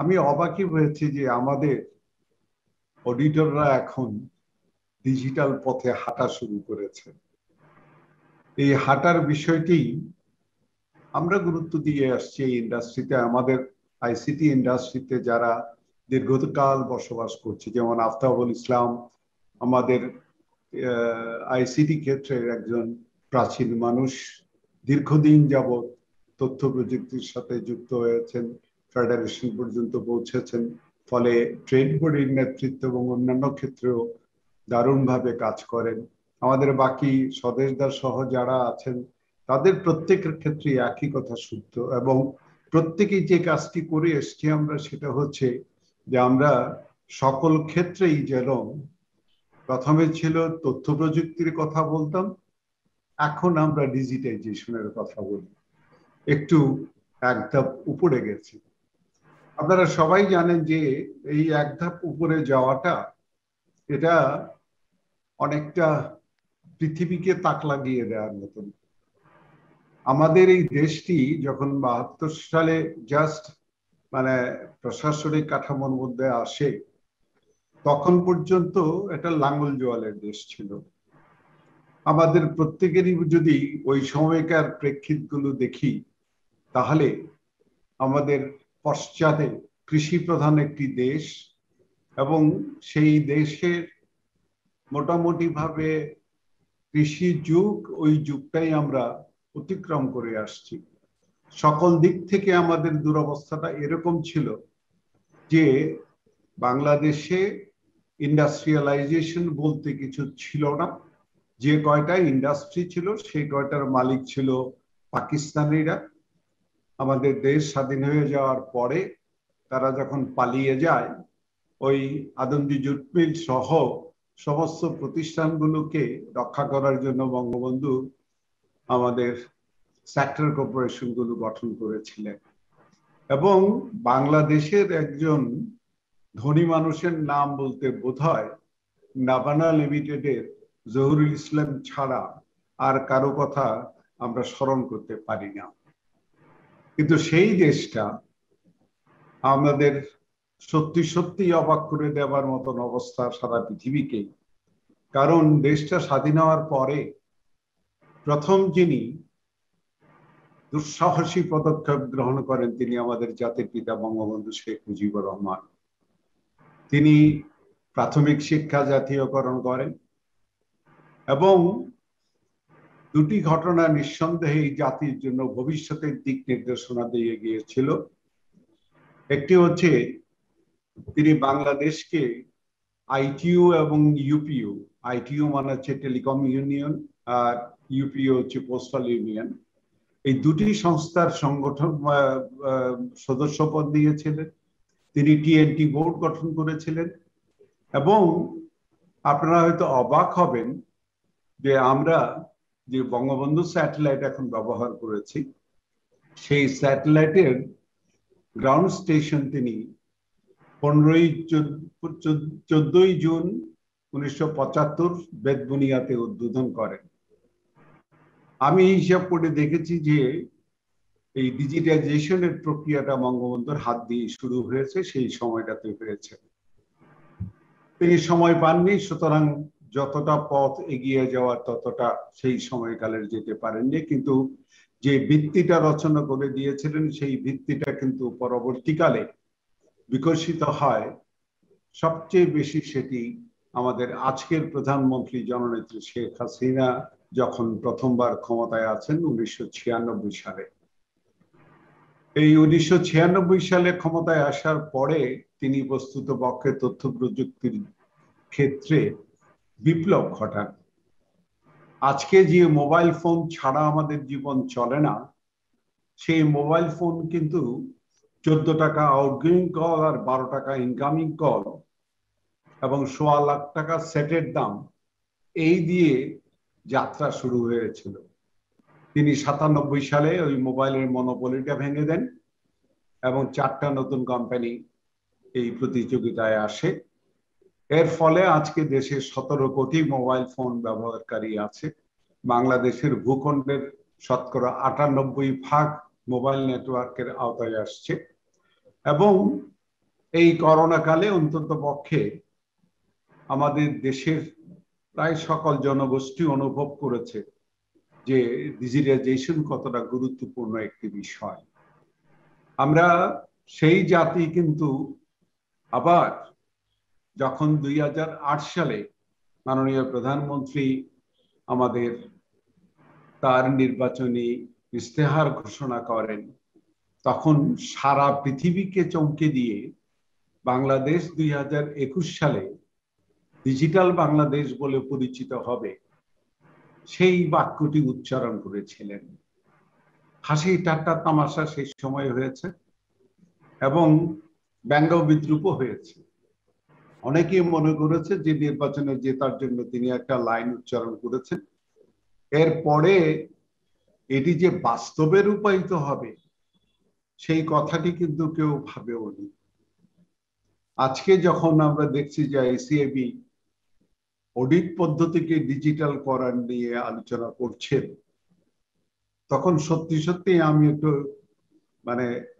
আমি অবাকই হয়েছি যে আমাদের অডিটররা এখন ডিজিটাল পথে হাঁটা শুরু করেছে। এই হাঁটার বিষয়টি আমরা গুরুত্ব দিয়ে আসছি এই ইন্ডাস্ট্রিতে। আমাদের আইসিটি ইন্ডাস্ট্রিতে যারা দীর্ঘকাল বসবাস করছে, যেমন আফতাবুল ইসলাম আমাদের আইসিটি ক্ষেত্রের একজন প্রাচীন মানুষ, দীর্ঘদিন যাবৎ তথ্য প্রযুক্তির সাথে যুক্ত হয়েছেন, ফেডারেশন পর্যন্ত পৌঁছেছেন। ফলে ট্রেড বোর্ডের নেতৃত্ব এবং অন্যান্য ক্ষেত্রেও দারুণভাবে কাজ করেন। আমাদের বাকি স্বদেশদার সহ যারা আছেন তাদের প্রত্যেকের ক্ষেত্রে একই কথা সত্য, এবং প্রত্যেকেই যে কাজটি করে এসছি আমরা, সেটা হচ্ছে যে আমরা সকল ক্ষেত্রেই যেন প্রথমে ছিল তথ্য প্রযুক্তির কথা বলতাম, এখন আমরা ডিজিটাইজেশনের কথা বলি, একটু এক ধাপ উপরে গেছি। আপনারা সবাই জানেন যে এই এক ধাপ উপরে যাওয়াটা এটা অনেকটা পৃথিবীকে তাক লাগিয়ে দেওয়ার মতন। আমাদের এই দেশটি যখন 72 সালে জাস্ট প্রশাসনিক কাঠামোর মধ্যে আসে, তখন পর্যন্ত এটা লাঙ্গল জোয়ালের দেশ ছিল। আমাদের প্রত্যেকেরই যদি ওই সময়কার প্রেক্ষিতগুলো দেখি, তাহলে আমাদের পশ্চাতে কৃষি প্রধান একটি দেশ, এবং সেই দেশের মোটামুটি ভাবে কৃষি যুগ, ওই যুগটাই আমরা অতিক্রম করে আসছি। সকল দিক থেকে আমাদের দুরবস্থাটা এরকম ছিল যে বাংলাদেশে ইন্ডাস্ট্রিয়ালাইজেশন বলতে কিছু ছিল না। যে কয়টা ইন্ডাস্ট্রি ছিল সেই কয়টার মালিক ছিল পাকিস্তানিরা। আমাদের দেশ স্বাধীন হয়ে যাওয়ার পরে তারা যখন পালিয়ে যায়, ওই আদমজী জুট মিল সহ সমস্ত প্রতিষ্ঠানগুলোকে রক্ষা করার জন্য বঙ্গবন্ধু আমাদের সেক্টর কর্পোরেশনগুলো গঠন করেছিলেন। এবং বাংলাদেশের একজন ধনী মানুষের নাম বলতে বোধহয় নাবানা লিমিটেডের জহুরুল ইসলাম ছাড়া আর কারো কথা আমরা স্মরণ করতে পারি না। কিন্তু সেই দেশটা আমাদের সত্যি সত্যি অবাক করে দেওয়ার মতন অবস্থা সারা পৃথিবীকে। কারণ দেশটা স্বাধীন হওয়ার পরে প্রথম যিনি দুঃসাহসী পদক্ষেপ গ্রহণ করেন তিনি আমাদের জাতির পিতা বঙ্গবন্ধু শেখ মুজিবুর রহমান। তিনি প্রাথমিক শিক্ষা জাতীয়করণ করেন, এবং দুটি ঘটনা নিঃসন্দেহে এই জাতির জন্য ভবিষ্যতের দিক নির্দেশনা দিয়ে গিয়েছিল। একটি হচ্ছে তিনি বাংলাদেশকে আইটিইউ এবং ইউপিইউ, আইটিইউ মানে হচ্ছে টেলিকম ইউনিয়ন, আর ইউপিইউ হচ্ছে পোস্টাল ইউনিয়ন, এই দুটি সংস্থার সংগঠন সদস্যপদ দিয়েছিলেন। তিনি টিএনটি বোর্ড গঠন করেছিলেন। এবং আপনারা হয়তো অবাক হবেন যে আমরা যে বঙ্গবন্ধু স্যাটেলাইট এখন ব্যবহার করেছি, সেই স্যাটেলাইটের গ্রাউন্ড স্টেশন তিনি 14ই জুন 1975 বেতবুনিয়াতে উদ্বোধন করেন। আমি হিসাব করে দেখেছি যে এই ডিজিটাইজেশনের প্রক্রিয়াটা বঙ্গবন্ধুর হাত দিয়ে শুরু হয়েছে, সেই সময়টাতে হয়েছে। তিনি সময় পাননি, সুতরাং যতটা পথ এগিয়ে যাওয়ার ততটা সেই সময়কালের যেতে পারেননি। কিন্তু যে ভিত্তিটা রচনা করে দিয়েছিলেন, সেই ভিত্তিটা কিন্তু পরবর্তীকালে বিকশিত হয় সবচেয়ে বেশি সেটি আমাদের আজকের প্রধানমন্ত্রী জননেত্রী শেখ হাসিনা যখন প্রথমবার ক্ষমতায় আছেন 1996 সালে। এই 1996 সালে ক্ষমতায় আসার পরে তিনি বস্তুতপক্ষে তথ্য প্রযুক্তির ক্ষেত্রে বিপ্লব ঘটান। আজকে যে মোবাইল ফোন ছাড়া আমাদের জীবন চলে না, সেই মোবাইল ফোন কিন্তু 14 টাকা আউটগোয়িং কল আর 12 টাকা ইনকামিং কল এবং 1.25 লাখ টাকা সেটের দাম, এই দিয়ে যাত্রা শুরু হয়েছিল। তিনি 97 সালে ওই মোবাইলের মনোপলিটা ভেঙে দেন এবং 4টা নতুন কোম্পানি এই প্রতিযোগিতায় আসে। এর ফলে আজকে দেশে 17 কোটি মোবাইল ফোন ব্যবহারকারী আছে। বাংলাদেশের ভূখণ্ডের শতকরা 98% মোবাইল নেটওয়ার্কের আওতায় আসছে। এবং এই করোনা কালে অন্তত পক্ষে আমাদের দেশের প্রায় সকল জনগোষ্ঠী অনুভব করেছে যে ডিজিটাইজেশন কতটা গুরুত্বপূর্ণ একটি বিষয়। আমরা সেই জাতি কিন্তু আবার যখন 2008 সালে মাননীয় প্রধানমন্ত্রী আমাদের তার নির্বাচনী ইস্তেহার ঘোষণা করেন, তখন সারা পৃথিবীকে চমকে দিয়ে বাংলাদেশ 2021 সালে ডিজিটাল বাংলাদেশ বলে পরিচিত হবে, সেই বাক্যটি উচ্চারণ করেছিলেন। হাসি ঠাট্টা তামাশা সেই সময় হয়েছে এবং ব্যঙ্গ বিদ্রুপ হয়েছে। অনেকেই মনে করেছে যে নির্বাচনে জেতার জন্য তিনি একটা লাইন উচ্চারণ করেছেন, এরপরে এটি যে বাস্তবে রূপায়িত হবে সেই কথাটি কিন্তু কেউ ভাবেওনি। আজকে যখন আমরা দেখছি যে আইসিএবি অডিট পদ্ধতিকে ডিজিটাল করার নিয়ে আলোচনা করছেন, তখন সত্যি সত্যি আমি একটু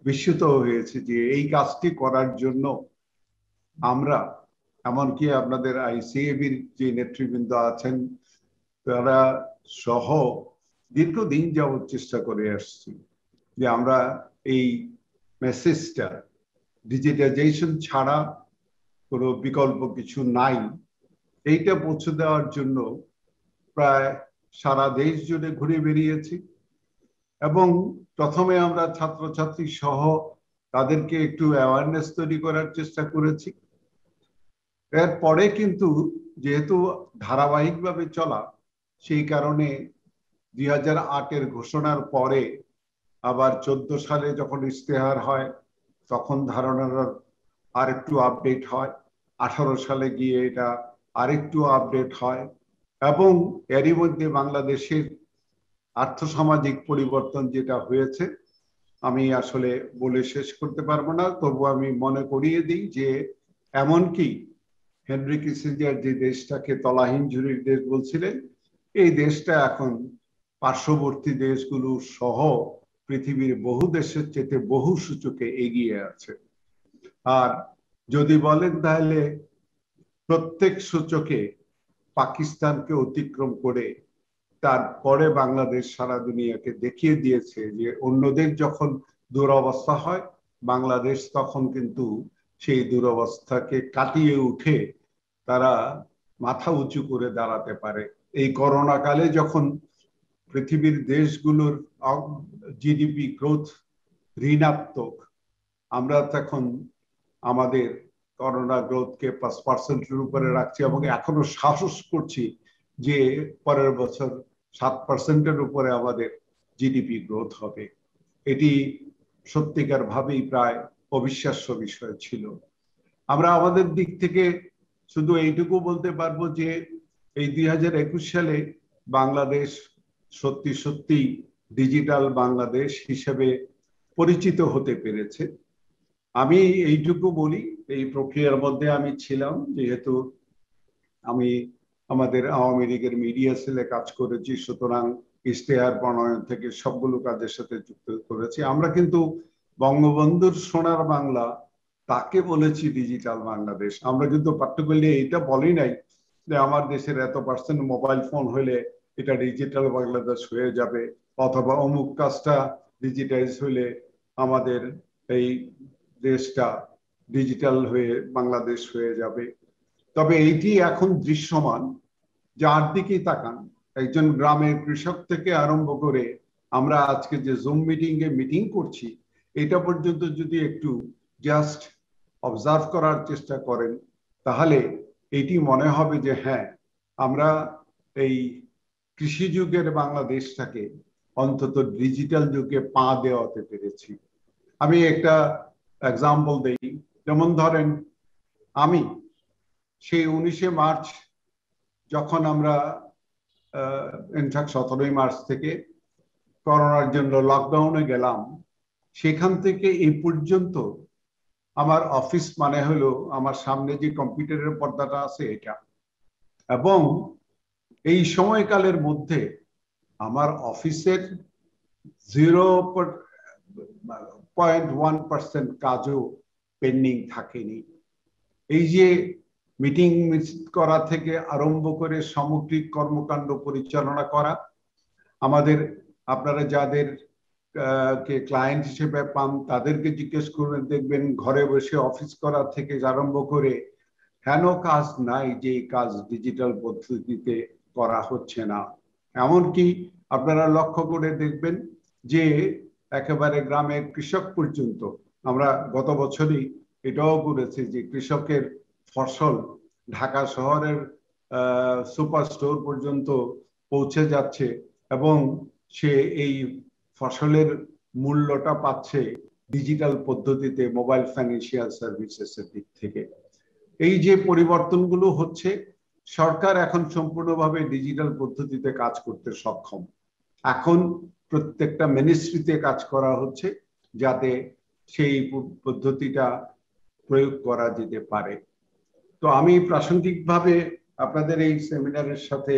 বিস্মিত হয়েছি যে এই কাজটি করার জন্য আমরা, এমনকি আপনাদের আইসিএবির যে নেতৃবৃন্দ আছেন তারা সহ দীর্ঘদিন যাবৎ চেষ্টা করে আসছি যে আমরা এই মেসেজটা ডিজিটাইজেশন ছাড়া কোনো বিকল্প কিছু নাই, এইটা পৌঁছে দেওয়ার জন্য প্রায় সারা দেশ জুড়ে ঘুরে বেরিয়েছি এবং প্রথমে আমরা ছাত্রছাত্রী সহ তাদেরকে একটু অ্যাওয়ারনেস তৈরি করার চেষ্টা করেছি। এরপরে কিন্তু যেহেতু ধারাবাহিকভাবে চলা, সেই কারণে 2008-এর ঘোষণার পরে আবার 14 সালে যখন ইস্তেহার হয় তখন ধারণার আরেকটু আপডেট হয়, 18 সালে গিয়ে এটা আরেকটু আপডেট হয় এবং এরই মধ্যে বাংলাদেশের আর্থসামাজিক পরিবর্তন যেটা হয়েছে আমি আসলে বলে শেষ করতে পারবো না। তবু আমি মনে করিয়ে দিই যে এমনকি হেনরি কিসিঞ্জার যে দেশটাকে তলাহীন ঝুড়ির দেশ বলছিলেন, এই দেশটা এখন পার্শ্ববর্তী দেশগুলো সহ পৃথিবীর বহু দেশের চেয়ে বহু সূচকে এগিয়ে আছে। আর যদি বলেন তাহলে প্রত্যেক সূচকে পাকিস্তানকে অতিক্রম করে তারপরে বাংলাদেশ সারা দুনিয়াকে দেখিয়ে দিয়েছে যে অন্যদের যখন দুরবস্থা হয় বাংলাদেশ তখন কিন্তু সেই দুরবস্থাকে কাটিয়ে উঠে তারা মাথা উঁচু করে দাঁড়াতে পারে। এই করোনা কালে যখন পৃথিবীর দেশগুলোর জিডিপি গ্রোথ ঋণাত্মক, আমরা তখন আমাদের করোনা গ্রোথকে 5%-এর উপরে রাখছি এবং এখনো সাহস করছি যে পরের বছর 7%-এর উপরে আমাদের জিডিপি গ্রোথ হবে। এটি সত্যিকার ভাবেই প্রায় অবিশ্বাস্য বিষয় ছিল। আমরা আমাদের দিক থেকে শুধু এইটুকু বলতে পারবো যে এই 2021 সালে বাংলাদেশ সত্যি সত্যি ডিজিটাল বাংলাদেশ হিসেবে পরিচিত হতে পেরেছে। আমি এইটুকু বলি, এই প্রক্রিয়ার মধ্যে আমি ছিলাম, যেহেতু আমি আমাদের আওয়ামী লীগের মিডিয়া সেলে কাজ করেছি, সুতরাং ইশতেহার প্রণয়ন থেকে সবগুলো কাজের সাথে যুক্ত করেছি। আমরা কিন্তু বঙ্গবন্ধুর সোনার বাংলা তাকে বলেছি ডিজিটাল বাংলাদেশ। আমরা কিন্তু পার্টিকুলারলি এটা বলি নাই যে আমার দেশের এত পার্সেন্ট মোবাইল ফোন হলে এটা ডিজিটাল বাংলাদেশ হয়ে যাবে, অথবা অমুক কাজটা ডিজিটাইজ হলে আমাদের এই দেশটা ডিজিটাল হয়ে বাংলাদেশ হয়ে যাবে। তবে এইটি এখন দৃশ্যমান, যার দিকেই তাকান, একজন গ্রামের কৃষক থেকে আরম্ভ করে আমরা আজকে যে জুম মিটিং করছি, এটা পর্যন্ত যদি একটু জাস্ট অবজার্ভ করার চেষ্টা করেন তাহলে এটি মনে হবে যে হ্যাঁ, আমরা এই কৃষি যুগের বাংলাদেশটাকে অন্তত ডিজিটাল যুগে পা দেওয়াতে পেরেছি। আমি একটা এক্সাম্পল দেই, যেমন ধরেন আমি সেই 19শে মার্চ যখন আমরা ইনফ্যাক্ট 17ই মার্চ থেকে করোনার জন্য লকডাউনে গেলাম, সেখান থেকে এই পর্যন্ত আমার অফিস মানে হলো আমার সামনে যে কম্পিউটারের পর্দাটা আছে এটা, এবং এই সময়কালের মধ্যে আমার অফিসের 0.1% কাজও পেন্ডিং থাকেনি। এই যে মিটিং করা থেকে আরম্ভ করে সামগ্রিক কর্মকাণ্ড পরিচালনা করা, আমাদের আপনারা যাদের কে ক্লায়েন্ট হিসেবে পান তাদেরকে জিজ্ঞেস করবেন, দেখবেন ঘরে বসে অফিস করা থেকে আরম্ভ করে হেন কাজ নাই যে কাজ ডিজিটাল পদ্ধতিতে করা হচ্ছে না। এমনকি আপনারা লক্ষ্য করে দেখবেন যে একেবারে গ্রামের কৃষক পর্যন্ত, আমরা গত বছরই এটাও করেছি যে কৃষকের ফসল ঢাকা শহরের সুপার স্টোর পর্যন্ত পৌঁছে যাচ্ছে এবং সে এই ফসলের মূল্যটা পাচ্ছে ডিজিটাল পদ্ধতিতে মোবাইল ফাইন্যান্সিয়াল সার্ভিসেসের দিক থেকে। এই যে পরিবর্তনগুলো হচ্ছে, সরকার এখন সম্পূর্ণভাবে ডিজিটাল পদ্ধতিতে কাজ করতে সক্ষম। এখন প্রত্যেকটা মিনিস্ট্রিতে কাজ করা হচ্ছে যাতে সেই পদ্ধতিটা প্রয়োগ করা যেতে পারে। তো আমি প্রাসঙ্গিকভাবে আপনাদের এই সেমিনারের সাথে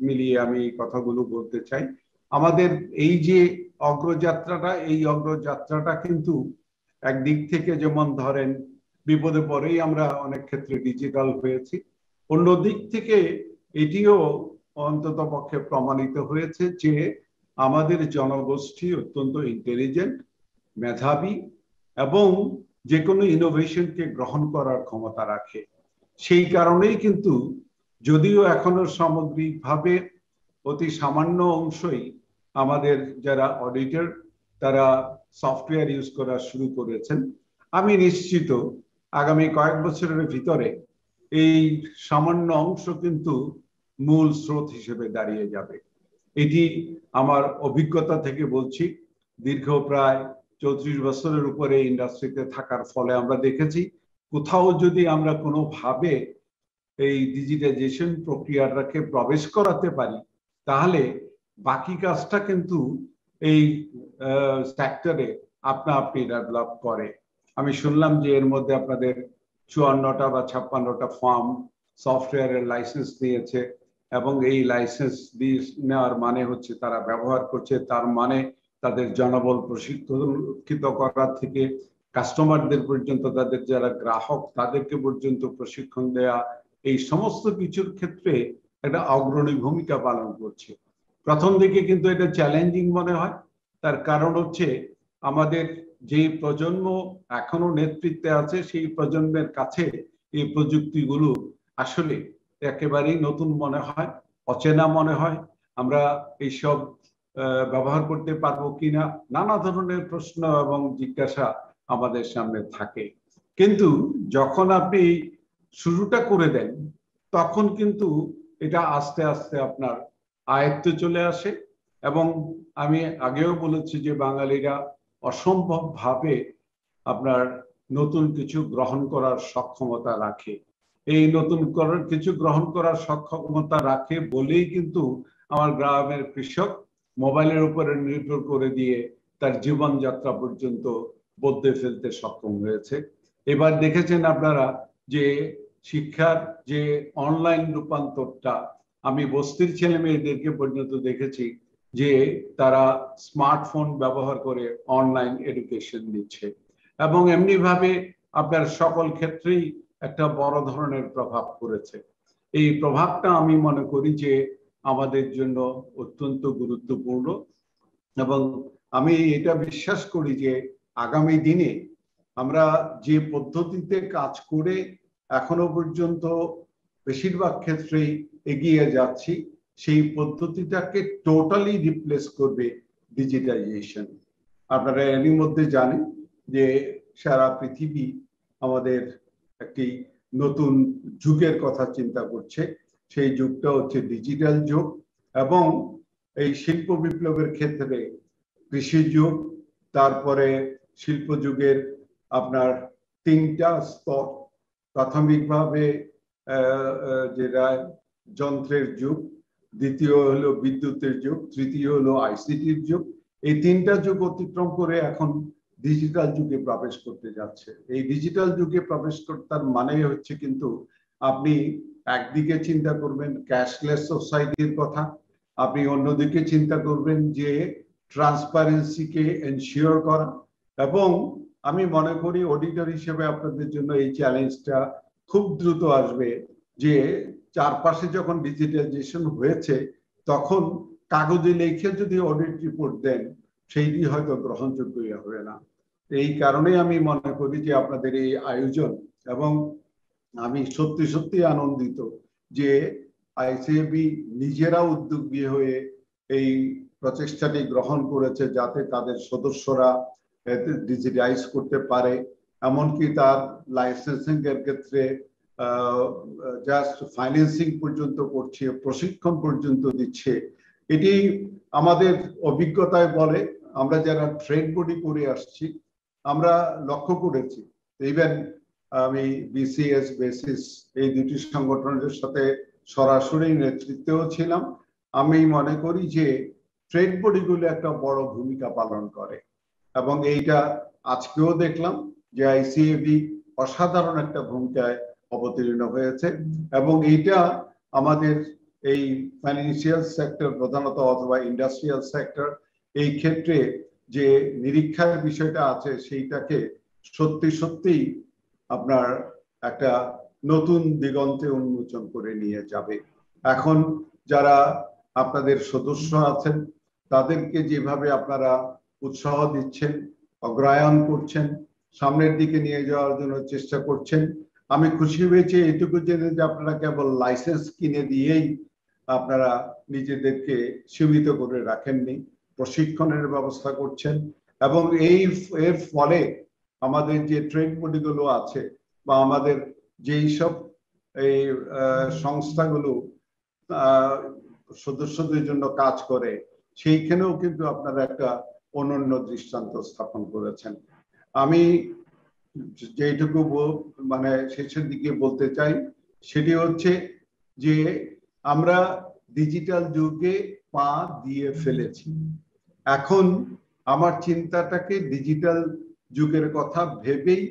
মিলিয়ে আমি কথাগুলো বলতে চাই। আমাদের এই যে অগ্রযাত্রাটা, এই অগ্রযাত্রাটা কিন্তু একদিক থেকে যেমন ধরেন বিপদে পরেই আমরা অনেক ক্ষেত্রে ডিজিটাল হয়েছি, অন্য দিক থেকে এটিও অন্তত পক্ষে প্রমাণিত হয়েছে যে আমাদের জনগোষ্ঠী অত্যন্ত ইন্টেলিজেন্ট, মেধাবী এবং যে কোনো ইনোভেশনকে গ্রহণ করার ক্ষমতা রাখে। সেই কারণেই কিন্তু যদিও এখনো সামগ্রিকভাবে অতি সামান্য অংশই আমাদের যারা অডিটর তারা সফটওয়্যার ইউজ করা শুরু করেছেন, আমি নিশ্চিত আগামী কয়েক বছরের ভিতরে এই সামান্য অংশ কিন্তু মূল স্রোত হিসেবে দাঁড়িয়ে যাবে। এটি আমার অভিজ্ঞতা থেকে বলছি। দীর্ঘ প্রায় 34 বছরের উপরে ইন্ডাস্ট্রিতে থাকার ফলে আমরা দেখেছি কোথাও যদি আমরা কোনোভাবে এই ডিজিটাইজেশন প্রক্রিয়াটাকে প্রবেশ করাতে পারি তাহলে বাকি কাজটা কিন্তু এই সেক্টরে আপনা আপনি ডেভেলপ করে। আমি শুনলাম যে এর মধ্যে আপনাদের 54টা বা 56টা ফার্ম সফটওয়্যারের লাইসেন্স নিয়েছে এবং এই লাইসেন্স নেওয়ার মানে হচ্ছে তারা ব্যবহার করছে, তার মানে তাদের জনবল প্রশিক্ষিত করার থেকে কাস্টমারদের পর্যন্ত, তাদের যারা গ্রাহক তাদেরকে পর্যন্ত প্রশিক্ষণ দেয়া, এই সমস্ত কিছুর ক্ষেত্রে একটা অগ্রণী ভূমিকা পালন করছে। প্রথম দিকে কিন্তু এটা চ্যালেঞ্জিং মনে হয়, তার কারণ হচ্ছে আমাদের যে প্রজন্ম এখনো নেতৃত্বে আছে সেই প্রজন্মের কাছে এই প্রযুক্তিগুলো আসলে একেবারেই নতুন মনে হয়, অচেনা মনে হয়। আমরা এইসব ব্যবহার করতে পারবো কিনা নানা ধরনের প্রশ্ন এবং জিজ্ঞাসা আমাদের সামনে থাকে। কিন্তু যখন আপনি শুরুটা করে দেন তখন কিন্তু এটা আস্তে আস্তে আপনার আয়ত্তে চলে আসে এবং আমি আগেও বলেছি যে বাঙালিরা অসম্ভবভাবে আপনার নতুন কিছু গ্রহণ করার সক্ষমতা রাখে। এই নতুন কিছু গ্রহণ করার সক্ষমতা রাখে বলেই কিন্তু আমার গ্রামের কৃষক মোবাইলের উপরে নির্ভর করে দিয়ে তার জীবনযাত্রা পর্যন্ত বদলে ফেলতে সক্ষম হয়েছে। এবার দেখেছেন আপনারা যে শিক্ষার যে অনলাইন রূপান্তরটা, আমি বস্তির ছেলে মেয়েদেরকে পর্যন্ত দেখেছি যে তারা স্মার্টফোন ব্যবহার করে অনলাইন এডুকেশন নিচ্ছে এবং এমনি ভাবে আপনার সকল ক্ষেত্রেই একটা বড় ধরনের প্রভাব পড়েছে। এই প্রভাবটা আমি মনে করি যে আমাদের জন্য অত্যন্ত গুরুত্বপূর্ণ এবং আমি এটা বিশ্বাস করি যে আগামী দিনে আমরা যে পদ্ধতিতে কাজ করে এখনো পর্যন্ত বেশিরভাগ ক্ষেত্রেই এগিয়ে যাচ্ছি সেই পদ্ধতিটাকে টোটালি রিপ্লেস করবে ডিজিটাইজেশন। আপনারা এরই মধ্যে জানেন যে সারা পৃথিবী আমাদের একটি নতুন যুগের কথা চিন্তা করছে, সেই যুগটা হচ্ছে ডিজিটাল যুগ এবং এই শিল্প বিপ্লবের ক্ষেত্রে কৃষি যুগ, তারপরে শিল্প যুগের আপনার 3টা স্তর, প্রাথমিকভাবে যেটা যন্ত্রের যুগ, দ্বিতীয় হলো বিদ্যুতের যুগ, তৃতীয় হলো আইসিটির যুগ। এই 3টা যুগ অতিক্রম করে এখন ডিজিটাল যুগে প্রবেশ করতে যাচ্ছে। এই ডিজিটাল যুগে প্রবেশ করতার মানে হচ্ছে কিন্তু আপনি একদিকে চিন্তা করবেন ক্যাশলেস সোসাইটির কথা, আপনি অন্যদিকে চিন্তা করবেন যে ট্রান্সপারেন্সিকে এনশিওর করা এবং আমি মনে করি অডিটর হিসেবে আপনাদের জন্য এই চ্যালেঞ্জটা খুব দ্রুত আসবে যে চারপাশে যখন ডিজিটাইজেশন হয়েছে তখন কাগজে লিখে যদি অডিট রিপোর্ট দেন সেইটি হয়তো গ্রহণযোগ্যই হবে না। এই কারণে আমি মনে করি যে আপনাদের এই আয়োজন, এবং আমি সত্যি সত্যি আনন্দিত যে আইসিএবি নিজেরা উদ্যোগী হয়ে এই প্রচেষ্টাটি গ্রহণ করেছে যাতে তাদের সদস্যরা ডিজিটাইজ করতে পারে, এমনকি তার লাইসেন্সিং এর ক্ষেত্রে জাস্ট ফাইন্যান্সিং পর্যন্ত করছে, প্রশিক্ষণ পর্যন্ত দিচ্ছে। এটি আমাদের অভিজ্ঞতায় বলে, আমরা যারা ট্রেড বডি করে আসছি আমরা লক্ষ্য করেছি। ইভেন আমি বিসিএস, বেসিস এই দুটি সংগঠনের সাথে সরাসরি নেতৃত্বেও ছিলাম। আমি মনে করি যে ট্রেড বডিগুলো একটা বড় ভূমিকা পালন করে, এবং এইটা আজকেও দেখলাম যে আইসিএবি অসাধারণ একটা ভূমিকায় অবতীর্ণ হয়েছে। এবং এইটা আমাদের এই ফাইন্যান্সিয়াল সেক্টর প্রধানত অথবা ইন্ডাস্ট্রিয়াল সেক্টর এই ক্ষেত্রে যে নিরীক্ষার বিষয়টা আছে সেইটাকে সত্যি সত্যি আপনার একটা নতুন দিগন্তে উন্মোচন করে নিয়ে যাবে। এখন যারা আপনাদের সদস্য আছেন তাদেরকে যেভাবে আপনারা উৎসাহ দিচ্ছেন, অগ্রায়ন করছেন, সামনের দিকে নিয়ে যাওয়ার জন্য চেষ্টা করছেন, আমি খুশি হয়েছি এটুকু জেনে যে আপনারা কেবল লাইসেন্স কিনে দিয়েই আপনারা নিজেদেরকে সীমিত করে রাখেননি, প্রশিক্ষণের ব্যবস্থা করছেন। এবং এর ফলে আমাদের যে ট্রেড বডিগুলো আছে বা আমাদের যেই সব এই সংস্থাগুলো সদস্যদের জন্য কাজ করে সেইখানেও কিন্তু আপনারা একটা অনন্য দৃষ্টান্ত স্থাপন করেছেন। আমি যেটুকু মানে শেষের দিকে বলতে চাই সেটি হচ্ছে যে আমরা ডিজিটাল যুগে পা দিয়ে ফেলেছি। এখন আমার চিন্তাটাকে ডিজিটাল যুগের কথা ভেবেই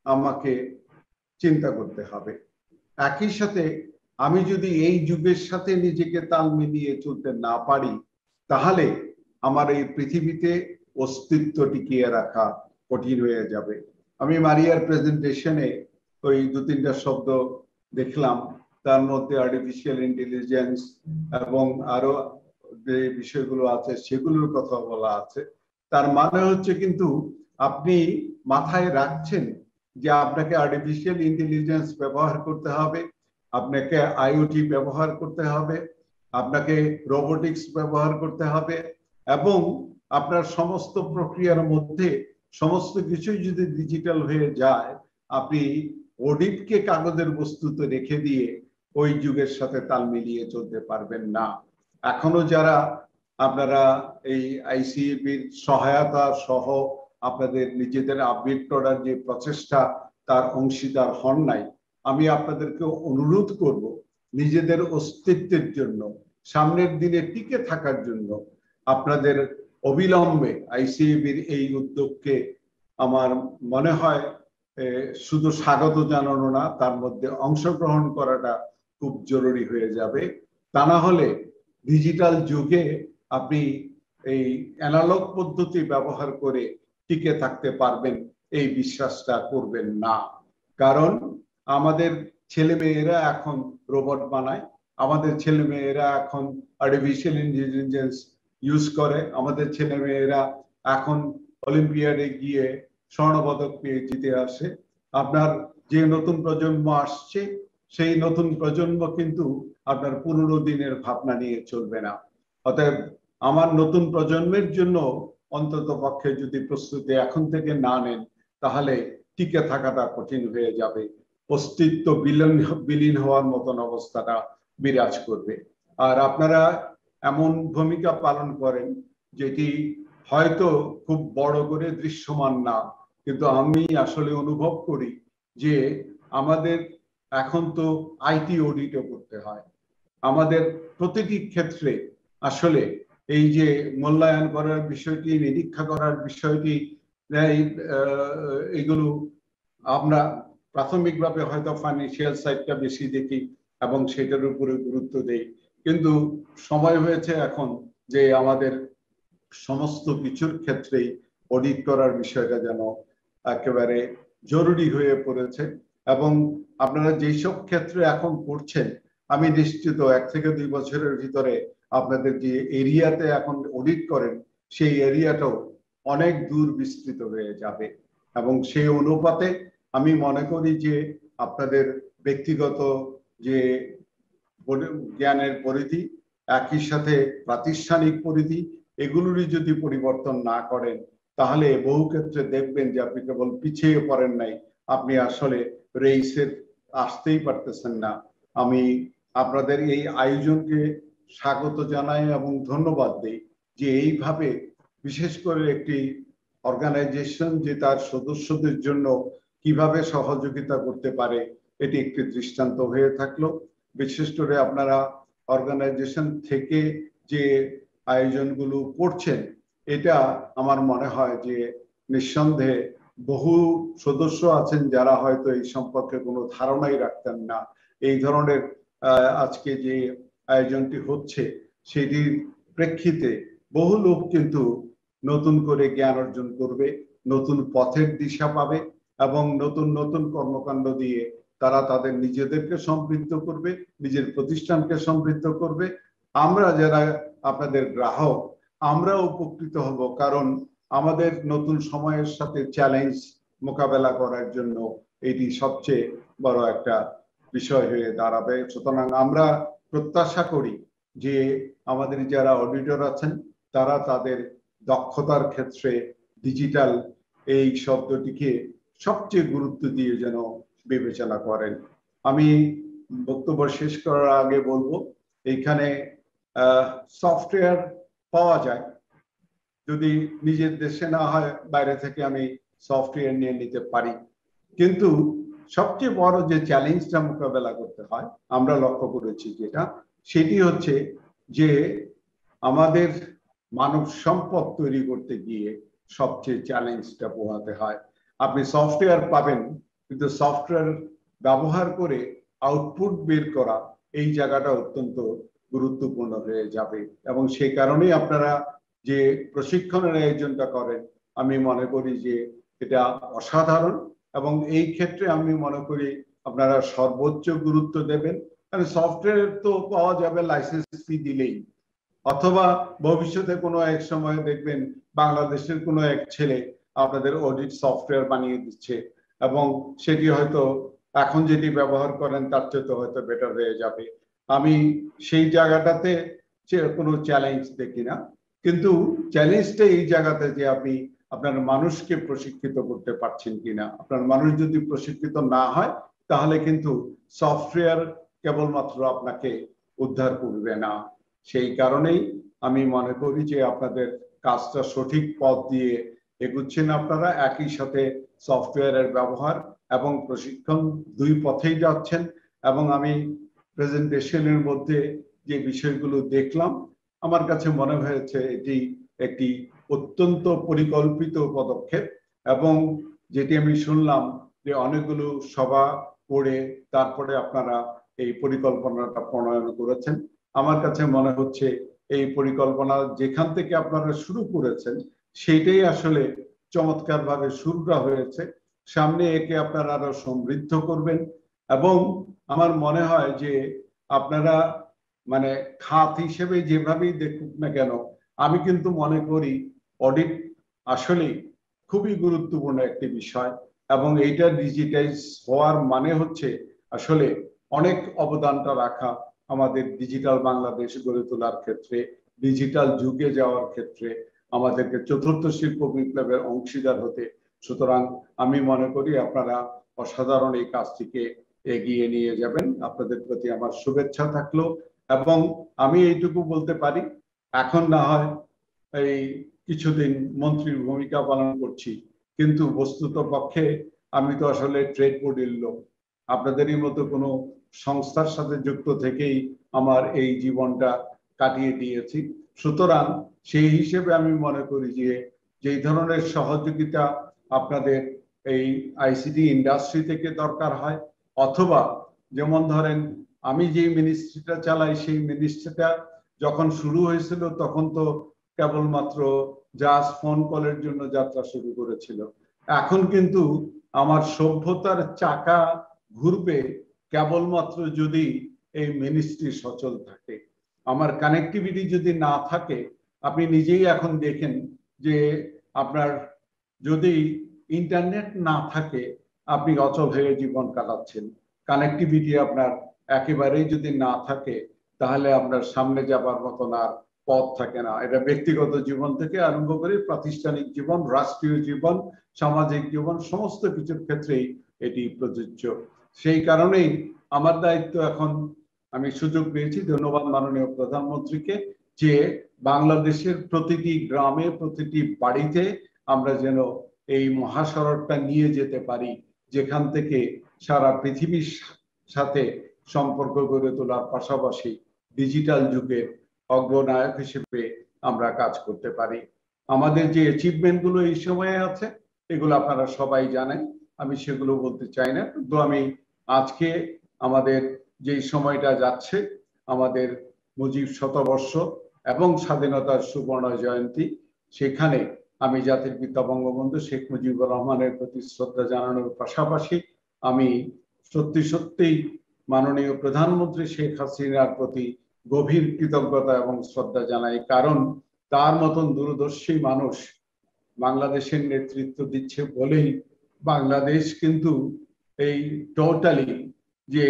আমাকে চিন্তা করতে হবে। একই সাথে আমি যদি এই যুগের সাথে নিজেকে তাল মিলিয়ে চলতে না পারি তাহলে আমার এই পৃথিবীতে অস্তিত্ব টিকিয়ে রাখা কঠিন হয়ে যাবে। আমি মারিয়ার প্রেজেন্টেশনে ওই দু তিনটা শব্দ দেখলাম, তার মধ্যে আর্টিফিশিয়াল ইন্টেলিজেন্স এবং আরো যে বিষয়গুলো আছে সেগুলোর কথা বলা আছে। তার মানে হচ্ছে কিন্তু আপনি মাথায় রাখছেন যে আপনাকে আর্টিফিশিয়াল ইন্টেলিজেন্স ব্যবহার করতে হবে, আপনাকে আইওটি ব্যবহার করতে হবে, আপনাকে রোবোটিক্স ব্যবহার করতে হবে, এবং আপনার সমস্ত প্রক্রিয়ার মধ্যে সমস্ত কিছুই যদি ডিজিটাল হয়ে যায় আপনি অডিটকে কাগজের বস্তুতে রেখে দিয়ে ওই যুগের সাথে তাল মিলিয়ে চলতে পারবেন না। এখনো যারা আপনারা এই আইসিএবির সহায়তা সহ আপনাদের নিজেদের আপডেট করার যে প্রচেষ্টা তার অংশীদার হন নাই, আমি আপনাদেরকে অনুরোধ করব নিজেদের অস্তিত্বের জন্য, সামনের দিনে টিকে থাকার জন্য আপনাদের অবিলম্বে আইসিএবির এই উদ্যোগকে আমার মনে হয় শুধু স্বাগত জানানো না, তার মধ্যে অংশগ্রহণ করাটা খুব জরুরি হয়ে যাবে। তা না হলে ডিজিটাল যুগে আপনি এই অ্যানালগ পদ্ধতি ব্যবহার করে টিকে থাকতে পারবেন এই বিশ্বাসটা করবেন না। কারণ আমাদের ছেলেমেয়েরা এখন রোবট বানায়, আমাদের ছেলেমেয়েরা এখন আর্টিফিশিয়াল ইন্টেলিজেন্স ইউজ করে, আমাদের ছেলেমেয়েরা এখন অলিম্পিয়াডে গিয়ে স্বর্ণপদক পেয়ে জিতে আসে। আপনার যে নতুন প্রজন্ম আসছে সেই নতুন প্রজন্ম কিন্তু আপনার পুরনো দিনের ভাবনা নিয়ে চলবে না। অতএব আমার নতুন প্রজন্মের জন্য অন্তত পক্ষে যদি প্রস্তুতি এখন থেকে না নেন তাহলে টিকে থাকাটা কঠিন হয়ে যাবে, অস্তিত্ব বিলীন হওয়ার মতন অবস্থাটা বিরাজ করবে। আর আপনারা এমন ভূমিকা পালন করেন যেটি হয়তো খুব বড় করে দৃশ্যমান না, কিন্তু আমি আসলে অনুভব করি যে আমাদের এখন তো আইটি অডিটও করতে হয়। আমাদের প্রতিটি ক্ষেত্রে আসলে এই যে মূল্যায়ন করার বিষয়টি, নিরীক্ষা করার বিষয়টি, এগুলো আমরা প্রাথমিকভাবে হয়তো ফাইন্যান্সিয়াল সাইডটা বেশি দেখি এবং সেটার উপরে গুরুত্ব দেই, কিন্তু সময় হয়েছে এখন যে আমাদের সমস্ত কিছুর ক্ষেত্রেই অডিট করার বিষয়টা যেন একেবারে জরুরি হয়ে পড়েছে। এবং আপনারা যেসব ক্ষেত্রে এখন করছেন, আমি নিশ্চিত 1 থেকে 2 বছরের ভিতরে আপনাদের যে এরিয়াতে এখন অডিট করেন সেই এরিয়াটাও অনেক দূর বিস্তৃত হয়ে যাবে। এবং সেই অনুপাতে আমি মনে করি যে আপনাদের ব্যক্তিগত যে জ্ঞানের পরিধি, একই সাথে প্রাতিষ্ঠানিক পরিধি, এগুলোরই যদি পরিবর্তন না করেন, তাহলে বহু ক্ষেত্রে দেখবেন যে আপনি কেবল পিছিয়ে পড়েন নাই, আপনি আসলে রেইসের আসতেই পারতেছেন না। আমি আপনাদের এই আয়োজনকে স্বাগত জানাই এবং ধন্যবাদ দিই যে এইভাবে বিশেষ করে একটি অর্গানাইজেশন যে তার সদস্যদের জন্য কিভাবে সহযোগিতা করতে পারে, এটি একটি দৃষ্টান্ত হয়ে থাকলো। বিশেষ করে আপনারা অর্গানাইজেশন থেকে যে আয়োজনগুলো করছেন, এটা আমার মনে হয় যে নিঃসন্দেহে বহু সদস্য আছেন যারা হয়তো এই সম্পর্কে কোনো ধারণাই রাখতেন না। এই ধরনের আজকে যে আয়োজনটি হচ্ছে সেটির প্রেক্ষিতে বহু লোক কিন্তু নতুন করে জ্ঞান অর্জন করবে, নতুন পথের দিশা পাবে এবং নতুন নতুন কর্মকাণ্ড দিয়ে তারা তাদের নিজেদেরকে সমৃদ্ধ করবে, নিজের প্রতিষ্ঠানকে সমৃদ্ধ করবে। আমরা যারা আপনাদের গ্রাহক, আমরা উপকৃত হব, কারণ আমাদের নতুন সময়ের সাথে চ্যালেঞ্জ মোকাবেলা করার জন্য এটি সবচেয়ে বড় একটা বিষয় হয়ে দাঁড়াবে। সুতরাং আমরা প্রত্যাশা করি যে আমাদের যারা অডিটর আছেন তারা তাদের দক্ষতার ক্ষেত্রে ডিজিটাল এই শব্দটিকে সবচেয়ে গুরুত্ব দিয়ে যেন বিবেচনা করেন। আমি বক্তব্য শেষ করার আগে বলবো, এইখানে সফটওয়্যার পাওয়া যায়, যদি নিজের দেশে না হয় বাইরে থেকে আমি সফটওয়্যার নিয়ে নিতে পারি, কিন্তু সবচেয়ে বড় যে চ্যালেঞ্জটা মোকাবেলা করতে হয় আমরা লক্ষ্য করেছি যেটা, সেটি হচ্ছে যে আমাদের মানব সম্পদ তৈরি করতে গিয়ে সবচেয়ে চ্যালেঞ্জটা পোহাতে হয়। আপনি সফটওয়্যার পাবেন, কিন্তু সফটওয়্যার ব্যবহার করে আউটপুট বের করা এই জায়গাটা অত্যন্ত গুরুত্বপূর্ণ হয়ে যাবে। এবং সেই কারণেই আপনারা যে প্রশিক্ষণের আয়োজনটা করেন, আমি মনে করি যে এটা অসাধারণ। এবং এই ক্ষেত্রে আমি মনে করি আপনারা সর্বোচ্চ গুরুত্ব দেবেন, কারণ সফটওয়্যার তো পাওয়া যাবে লাইসেন্স ফি দিলেই, অথবা ভবিষ্যতে কোনো এক সময় দেখবেন বাংলাদেশের কোনো এক ছেলে আপনাদের অডিট সফটওয়্যার বানিয়ে দিচ্ছে এবং সেটি হয়তো এখন যেটি ব্যবহার করেন তার চেয়ে হয়তো বেটার হয়ে যাবে। আমি সেই জায়গাটাতে কোনো চ্যালেঞ্জ দেখি না, কিন্তু চ্যালেঞ্জটা এই জায়গাতে যে আপনি আপনার মানুষকে প্রশিক্ষিত করতে পারছেন কিনা। আপনার মানুষ যদি প্রশিক্ষিত না হয় তাহলে কিন্তু সফটওয়্যার কেবলমাত্র আপনাকে উদ্ধার করবে না। সেই কারণেই আমি মনে করি যে আপনাদের কাজটা সঠিক পথ দিয়ে এগুচ্ছেন আপনারা, একই সাথে সফটওয়্যারের ব্যবহার এবং প্রশিক্ষণ দুই পথেই যাচ্ছেন। এবং আমি প্রেজেন্টেশনের মধ্যে যে বিষয়গুলো দেখলাম, আমার কাছে মনে হয়েছে এটি একটি অত্যন্ত পরিকল্পিত পদক্ষেপ। এবং যেটি আমি শুনলাম যে অনেকগুলো সভা করে তারপরে আপনারা এই পরিকল্পনাটা প্রণয়ন করেছেন, আমার কাছে মনে হচ্ছে এই পরিকল্পনা যেখান থেকে আপনারা শুরু করেছেন সেটাই আসলে চমৎকারভাবে শুরুটা হয়েছে। সামনে একে আপনারা আরো সমৃদ্ধ করবেন। এবং আমার মনে হয় যে আপনারা মানে খাত হিসেবে যেভাবেই দেখুক না কেন, আমি কিন্তু মনে করি অডিট আসলে খুবই গুরুত্বপূর্ণ একটি বিষয়। এবং এইটা ডিজিটাইজ হওয়ার মানে হচ্ছে আসলে অনেক অবদানটা রাখা আমাদের ডিজিটাল বাংলাদেশ গড়ে তোলার ক্ষেত্রে, ডিজিটাল যুগে যাওয়ার ক্ষেত্রে আমাদেরকে চতুর্থ শিল্প বিপ্লবের অংশীদার হতে। সুতরাং আমি মনে করি আপনারা অসাধারণ এই কাজটিকে এগিয়ে নিয়ে যাবেন। আপনাদের প্রতি আমার শুভেচ্ছা থাকলো। এবং আমি এইটুকু বলতে পারি, এখন না হয় এই কিছুদিন মন্ত্রীর ভূমিকা পালন করছি, কিন্তু বস্তুত পক্ষে আমি তো আসলে ট্রেড বোর্ডের লোক, আপনাদেরই মতো কোনো সংস্থার সাথে যুক্ত থেকেই আমার এই জীবনটা কাটিয়ে দিয়েছি। সুতরাং সেই হিসেবে আমি মনে করি যে যেই ধরনের সহযোগিতা আপনাদের এই আইসিটি ইন্ডাস্ট্রি থেকে দরকার হয়, অথবা যেমন ধরেন আমি যে মিনিস্ট্রিটা চালাই সেই মিনিস্ট্রিটা যখন শুরু হয়েছিল তখন তো কেবলমাত্র জাস্ট ফোন কলের জন্য যাত্রা শুরু করেছিল। এখন কিন্তু আমার সভ্যতার চাকা ঘুরবে কেবলমাত্র যদি এই মিনিস্ট্রি সচল থাকে। আমার কানেক্টিভিটি যদি না থাকে, আপনি নিজেই এখন দেখেন যে আপনার যদি ইন্টারনেট না থাকে আপনি অচল হয়ে জীবন কাটাচ্ছেন। কানেক্টিভিটি আপনার একেবারেই যদি না থাকে তাহলে আপনার সামনে যাবার মতন আর পথ থাকে না। এটা ব্যক্তিগত জীবন থেকে আরম্ভ করে প্রাতিষ্ঠানিক জীবন, রাষ্ট্রীয় জীবন, সামাজিক জীবন, সমস্ত কিছুর ক্ষেত্রেই এটি প্রযোজ্য। সেই কারণেই আমার দায়িত্ব এখন, আমি সুযোগ পেয়েছি, ধন্যবাদ মাননীয় প্রধানমন্ত্রীকে, যে বাংলাদেশের প্রতিটি গ্রামে প্রতিটি বাড়িতে আমরা যেন এই মহাসড়কটা নিয়ে যেতে পারি, যেখান থেকে সারা পৃথিবীর সাথে সম্পর্ক গড়ে তোলার পাশাপাশি ডিজিটাল যুগের অগ্রনায়ক হিসেবে আমরা কাজ করতে পারি। আমাদের যে অ্যাচিভমেন্ট গুলো এই সময়ে আছে এগুলো আপনারা সবাই জানেন, আমি সেগুলো বলতে চাই না। কিন্তু আমি আজকে আমাদের যেই সময়টা যাচ্ছে, আমাদের মুজিব শতবর্ষ এবং স্বাধীনতার সুবর্ণ জয়ন্তী, সেখানে আমি জাতির পিতা বঙ্গবন্ধু শেখ মুজিবুর রহমানের প্রতি শ্রদ্ধা জানানোর পাশাপাশি আমি সত্যি সত্যিই মাননীয় প্রধানমন্ত্রী শেখ হাসিনার প্রতি গভীর কৃতজ্ঞতা এবং শ্রদ্ধা জানাই। কারণ তার মতন দূরদর্শী মানুষ বাংলাদেশের নেতৃত্ব দিচ্ছে বলেই বাংলাদেশ কিন্তু এই টোটালি যে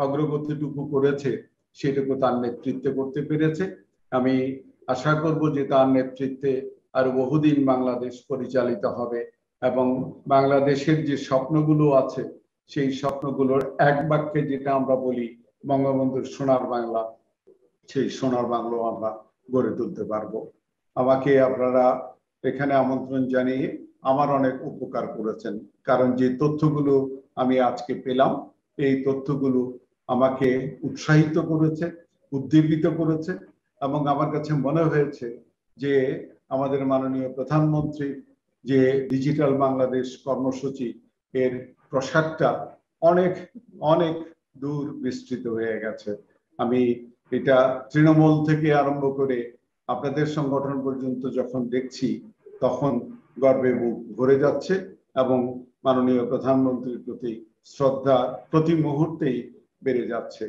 অগ্রগতিটুকু করেছে সেটুকু তার নেতৃত্বে করতে পেরেছে। আমি আশা করব যে তার নেতৃত্বে আরো বহুদিন বাংলাদেশ পরিচালিত হবে এবং বাংলাদেশের যে স্বপ্নগুলো আছে সেই স্বপ্নগুলোর এক বাক্যে যেটা আমরা বলি বঙ্গবন্ধুর সোনার বাংলা, সেই সোনার বাংলা আমরা গড়ে তুলতে পারবো। আমাকে আপনারা এখানে আমন্ত্রণ জানিয়ে আমার অনেক উপকার করেছেন, কারণ যে তথ্যগুলো আমি আজকে পেলাম এই তথ্যগুলো আমাকে উৎসাহিত করেছে, উদ্দীপিত করেছে এবং আমার কাছে মনে হয়েছে যে আমাদের মাননীয় প্রধানমন্ত্রী যে ডিজিটাল বাংলাদেশ কর্মসূচি এর প্রসারটা অনেক অনেক দূর বিস্তৃত হয়ে গেছে। আমি এটা তৃণমূল থেকে আরম্ভ করে আপনাদের সংগঠন পর্যন্ত যখন দেখছি তখন গর্বে বুক ভরে যাচ্ছে এবং মাননীয় প্রধানমন্ত্রীর প্রতি শ্রদ্ধা প্রতি মুহূর্তেই বেড়ে যাচ্ছে।